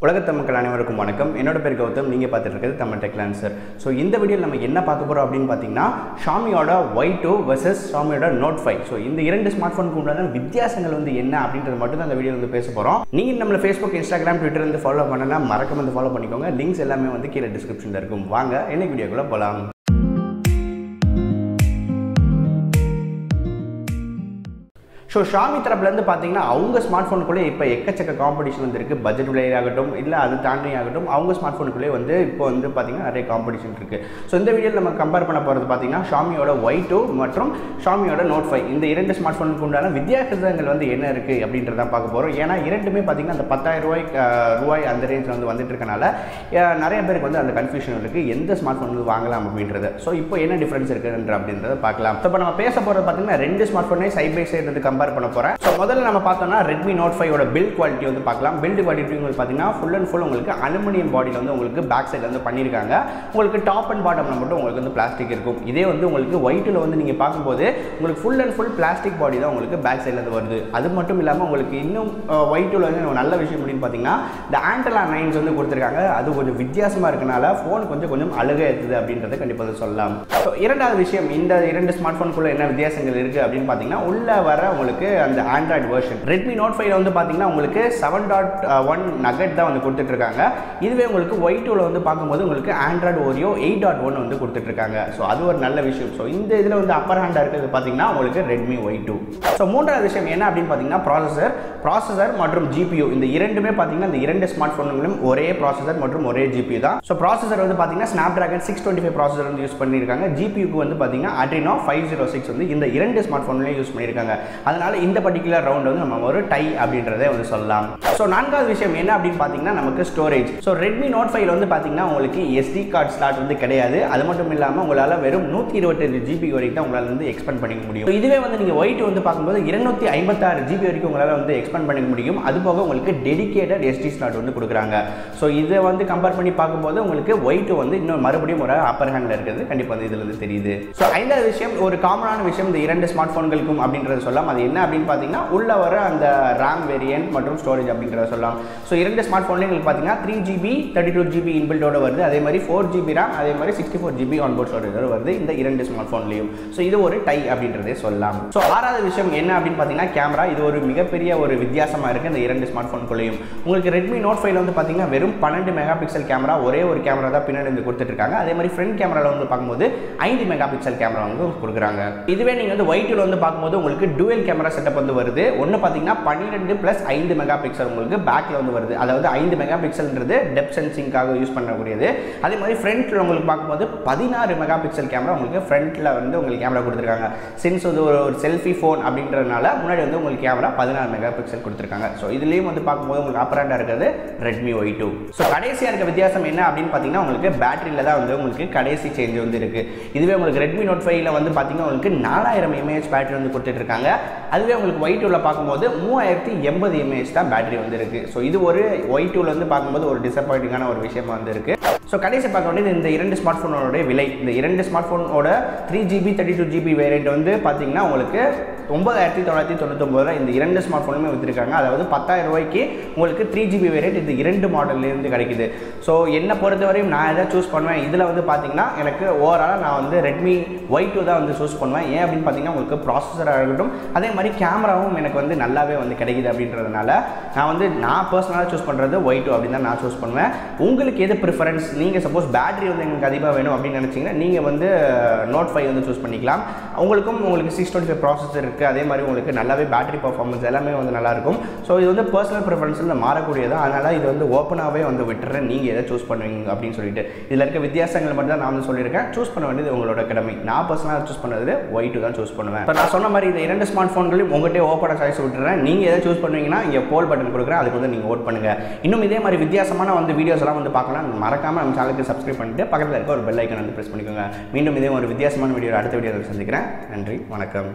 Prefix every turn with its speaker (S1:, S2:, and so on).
S1: உலகத் மக்கள் அனைவருக்கும் வணக்கம். என்னோட பேர் கௌதம். நீங்கள் பார்த்துட்டு இருக்கிறது தமிழ் TechLancer. ஸோ இந்த வீடியோவில் நம்ம என்ன பார்க்க போகிறோம் அப்படின்னு பார்த்தீங்கன்னா, ஷாமியோட Y2 வெர்சஸ் ஷாமியோட Note 5. ஸோ இந்த இரண்டு ஸ்மார்ட் ஃபோனுக்கு உண்டான வித்தியாசங்கள் என்ன அப்படின்றது மட்டும் தான் இந்த வீடியோ பேச போகிறோம். நீங்கள் நம்மளை Facebook, Instagram, Twitter ஃபாலோ பண்ணனா மறக்காம ஃபாலோ பண்ணிக்கோங்க. லிங்க்ஸ் எல்லாமே கீழே டிஸ்கிரிப்ஷனில் இருக்கும். வாங்க இன்னைக்கு வீடியோக்குள்ளே போகலாம். ஸோ ஷாமி தரப்புலேருந்து பார்த்தீங்கன்னா அவங்க ஸ்மார்ட் ஃபோனுக்குள்ளே இப்போ எக்கச்சக்க காம்படிஷன் வந்துருக்கு. பட்ஜெட் விலையாக ஆகட்டும், இல்லை அது தாண்டி ஆகட்டும், அவங்க ஸ்மார்ட் ஃபோனுக்குள்ளே இப்போ பார்த்தீங்கன்னா நிறைய காம்படிஷன் இருக்குது. ஸோ இந்த வீடியோவில் நம்ம கம்பேர் பண்ண போகிறது பார்த்தீங்கன்னா ஷாமியோட Y2 மற்றும் ஷாமியோட Note 5 இந்த இரண்டு ஸ்மார்ட் ஃபோனுக்கு உண்டான வித்தியாசங்கள் என்ன இருக்குது அப்படின்றத பார்க்க போகிறோம். ஏன்னா இரண்டுமே பார்த்தீங்கன்னா அந்த 10,000 ரூபாய் அந்த ரேஞ்சில் வந்துட்டு இருக்கனால நிறைய பேருக்கு அந்த கன்ஃபியூஷன் இருக்குது எந்த ஸ்மார்ட் ஃபோன் வாங்கலாம் அப்படின்றது. ஸோ இப்போ என்ன டிஃப்ரென்ஸ் இருக்குன்ற அப்படின்றத பார்க்கலாம். ஸோ இப்போ நம்ம பேச போகிறது பார்த்தீங்கன்னா ரெண்டு ஸ்மார்ட் ஃபோனே சைட் பை சைடு கம்பேர் பண்ண போறேன். சோ முதல்ல நம்ம பார்த்தோம்னா Redmi Note 5 ஓட பில்ட் குவாலிட்டி பார்க்கலாம். பில்ட் குவாலிட்டி பாத்தீங்கன்னா ஃபுல் அண்ட் ஃபுல் உங்களுக்கு அலுமினியம் பாடியில உங்களுக்கு பேக் சைடுல பண்ணிருக்காங்க. உங்களுக்கு டாப் அண்ட் பாட்டம்ல மட்டும் உங்களுக்கு பிளாஸ்டிக் இருக்கும். இதே உங்களுக்கு Y2 ல நீங்க பாக்கும்போது உங்களுக்கு full and full plastic body தான் உங்களுக்கு பேக் சைடுல வருது. அது மட்டும் இல்லாம உங்களுக்கு இன்னும் Y2 ல நல்ல விஷயம் அப்படின்னு பாத்தீங்கன்னா இந்த ஆண்டெனா லைன்ஸ் கொடுத்திருக்காங்க. அது கொஞ்சம் வித்தியாசமா இருக்கனால போன் கொஞ்சம் அழகா இருக்குது அப்படின்றத கண்டிப்பா சொல்லலாம். சோ இரண்டாவது விஷயம், இந்த இரண்டு ஸ்மார்ட் போனுக்குள்ள என்ன வித்தியாசங்கள் இருக்கு அப்படின்னு பாத்தீங்கன்னா உள்ள வர உங்களுக்கு அந்த ஆண்ட்ராய்டு வெர்ஷன் Redmi Note 5 பாத்தீங்கன்னா உங்களுக்கு 7.1 நகட் தான் கொடுத்துட்டு இருக்காங்க. இதுவே உங்களுக்கு Y2 ல பார்க்கும்போது உங்களுக்கு ஆண்ட்ராய்டு ஓரியோ 8.1 கொடுத்துட்டு இருக்காங்க. ஸோ அது ஒரு நல்ல விஷயம். ஸோ இந்த இதில் அப்பர் ஹேண்டா இருக்கிறது பார்த்தீங்கன்னா உங்களுக்கு Redmi Y2. ஸோ மூன்றாவது விஷயம் என்ன அப்படின்னு பார்த்தீங்கன்னா ப்ராசஸர் மற்றும் GPU இந்த இரண்டுமே பார்த்தீங்கன்னா இந்த இரண்டு ஸ்மார்ட் ஃபோன்களும் ஒரே ப்ராசஸர் மற்றும் ஒரே GPU தான். ஸோ ப்ராசஸர் பார்த்தீங்கன்னா Snapdragon 625 ப்ராசஸர் யூஸ் பண்ணியிருக்காங்க. GPUக்கு பார்த்தீங்கன்னா Adreno 506 இந்த இரண்டு ஸ்மார்ட் ஃபோன்லையும் யூஸ் பண்ணியிருக்காங்க. அதனால இந்த பர்టిక్యులர் ரவுண்ட் நம்ம ஒரு டை அப்படின்றதை சொல்லலாம். சோ நான்காவது விஷயம் என்ன அப்படின்னு பாத்தீங்கன்னா நமக்கு ஸ்டோரேஜ். சோ Redmi Note 5 ல பாத்தீங்கன்னா உங்களுக்கு SD கார்டு ஸ்லாட் கிடையாது. அது மட்டும் இல்லாம உங்களால வெறும் 128 GB வரைக்கும் தான் உங்களால எக்ஸ்பேண்ட் பண்ணிக்க முடியும். இதுவே நீங்க Y2 பார்க்கும்போது 256 GB வரைக்கும் உங்களால எக்ஸ்பேண்ட் பண்ணிக்க முடியும். அது போக உங்களுக்கு டெடிகேட்டட் SD ஸ்லாட் கொடுக்குறாங்க. சோ இதை கம்பேர் பண்ணி பார்க்கும்போது உங்களுக்கு Y2 இன்னும் மறுபடியும் ஒரு அப்பர் ஹேண்ட்ல இருக்குது. கண்டிப்பா இதுல தெரியுது. சோ ஐந்தாவது விஷயம், ஒரு காமனான விஷயம் இந்த இரண்டு ஸ்மார்ட் போன்களுக்கும் அப்படின்றது சொல்லலாம். அது என்ன அப்படின்னு பார்த்தீங்கன்னா உள்ள வர அந்த RAM வேரியன்ட் மற்றும் ஸ்டோரேஜ் அப்படின்றத சொல்லலாம். ஸோ இரண்டு ஸ்மார்ட் ஃபோன்லையும் உங்களுக்கு பார்த்தீங்கன்னா 3GB 32GB இன்பில்டோட வருது. அதே மாதிரி 4GB RAM, அதே மாதிரி 64GB ஆன்போர்ட் ஸ்டோரேஜோட வருது இந்த இரண்டு ஸ்மார்ட் ஃபோன்லையும். ஸோ இது ஒரு டை அப்படின்றதே சொல்லலாம். ஸோ ஆறாவது விஷயம் என்ன அப்படின்னு பார்த்தீங்கன்னா கேமரா. இது ஒரு மிகப்பெரிய ஒரு வித்தியாசமாக இருக்குது இந்த இரண்டு ஸ்மார்ட் ஃபோன்குள்ளேயும். உங்களுக்கு Redmi Note 5 பார்த்தீங்கன்னா வெறும் 12 மெகா பிக்சல் கேமரா, ஒரே ஒரு கேமரா தான் பின்னாடி கொடுத்துட்டு இருக்காங்க. அதே மாதிரி ஃப்ரண்ட் கேமராவில் பார்க்கும்போது 5 மெகா பிக்சல் கேமரா கொடுக்குறாங்க. இதுவே நீங்கள் Y2 ல பார்க்கும்போது உங்களுக்கு டுவல் கேமரா செட்டப் வருது. ஒன்னு பாத்தீங்கன்னா 12 பிளஸ் 5 மெகா பிக்சல் உங்களுக்கு பேக்ல வருது. அதாவது 5 மெகா பிக்சல்ன்றது டெப்த் சென்சிங்காக யூஸ் பண்ணக்கூடியது. அதே மாதிரி ஃப்ரண்ட்ல உங்களுக்கு பார்க்கும்போது 16 மெகா பிக்சல் கேமரா உங்களுக்கு ஃப்ரண்ட்ல உங்களுக்கு கேமரா கொடுத்துருக்காங்க. சின்ஸ் ஒரு செல்ஃபி ஃபோன் அப்படின்றதுனால முன்னாடி உங்களுக்கு கேமரா 16 மெகா பிக்சல் கொடுத்துருக்காங்க. ஸோ இதுலயும் பார்க்கும்போது உங்களுக்கு அப்பர் ஹேண்டா இருக்கிறது Redmi Y2. ஸோ கடைசியா இருக்க வித்தியாசம் என்ன அப்படின்னு பாத்தீங்கன்னா உங்களுக்கு பேட்டரியில தான் உங்களுக்கு கடைசி சேஞ்ச் இருக்கு. இதுவே உங்களுக்கு Redmi Note 5 ல பாத்தீங்கன்னா உங்களுக்கு 4000 mAh பேட்டரி கொடுத்துட்டு இருக்காங்க. அதுவே உங்களுக்கு Y2 ல பார்க்கும்போது 3080 mAh தான் பேட்டரி இருக்கு. ஸோ இது ஒரு Y2 ல பார்க்கும்போது ஒரு டிசப்பாயிண்டிங்கான ஒரு விஷயமா இருக்கு. ஸோ கடைசி பார்க்க வேண்டியது இந்த இரண்டு ஸ்மார்ட் ஃபோனோட விலை. இந்த இரண்டு ஸ்மார்ட் ஃபோனோட 3GB 32GB வேரியன்ட் பார்த்தீங்கன்னா உங்களுக்கு 9999 இந்த இரண்டு ஸ்மார்ட் ஃபோனுமே விற்றுருக்காங்க. அதாவது 10,000 ரூபாய்க்கு உங்களுக்கு 3GB வேரியன்ட் இந்த இரண்டு மாடல்லேருந்து கிடைக்குது. ஸோ என்னை பொறுத்தவரையும் நான் எதை சூஸ் பண்ணுவேன் இதில் பார்த்தீங்கன்னா எனக்கு ஓவராலாக நான் Redmi Y2 தான் சூஸ் பண்ணுவேன். ஏன் அப்படின்னு பார்த்தீங்கன்னா உங்களுக்கு ப்ராசஸராக இருக்கட்டும், அதே மாதிரி கேமராவும் எனக்கு நல்லாவே கிடைக்குது அப்படின்றதுனால நான் பர்சனலாக சூஸ் பண்ணுறது Y2 அப்படின்னு தான் நான் சூஸ் பண்ணுவேன். உங்களுக்கு எது ப்ரிஃபரன்ஸ்? நீங்கள் சப்போஸ் பேட்டரி எங்களுக்கு அதிகமாக வேணும் அப்படின்னு நினச்சிங்கன்னா நீங்கள் Note 5 சூஸ் பண்ணிக்கலாம். உங்களுக்கு 625 ப்ராசஸர் இருக்குது. அதே மாதிரி உங்களுக்கு நல்லாவே பேட்டரி பர்ஃபார்மன்ஸ் எல்லாமே நல்லா இருக்கும். ஸோ இது பர்சனல் ப்ரிஃபரன்ஸில் மாறக்கூடியது. அதனால் இது ஓப்பனாகவே விட்டுறேன். நீங்கள் எதை சூஸ் பண்ணுவீங்க அப்படின்னு சொல்லிட்டு இதில் இருக்க வித்தியாசங்கள் மட்டும் தான் நான் சொல்லியிருக்கேன். சூஸ் பண்ண வேண்டியது உங்களோட கடமை. நான் பர்சனலாக சூஸ் பண்ணது Y2 தான் சூஸ் பண்ணுவேன். இப்போ நான் சொன்ன மாதிரி இந்த இரண்டு ஸ்மார்ட் ஃபோன்களையும் உங்கள்கிட்ட ஓப்பனாக சாய்ஸ் விட்டுறேன். நீங்கள் எதை சூஸ் பண்ணுவீங்கன்னா இங்கே போல் பட்டன் கொடுக்குறேன், அதுக்கு நீங்கள் ஓட் பண்ணுங்கள். இன்னும் இதே மாதிரி வித்தியாசமான வீடியோஸ் எல்லாம் பார்க்கலாம். மறக்காமல் நம்ம சேனலுக்கு சப்ஸ்கிரைப் பண்ணிட்டு பக்கத்தில் இருக்க ஒரு பெல் ஐக்கன் ப்ரெஸ் பண்ணிக்கோங்க. மீண்டும் இதே ஒரு வித்தியாசமான வீடியோ அடுத்த வீடியோவில் சந்திக்கிறேன். நன்றி, வணக்கம்.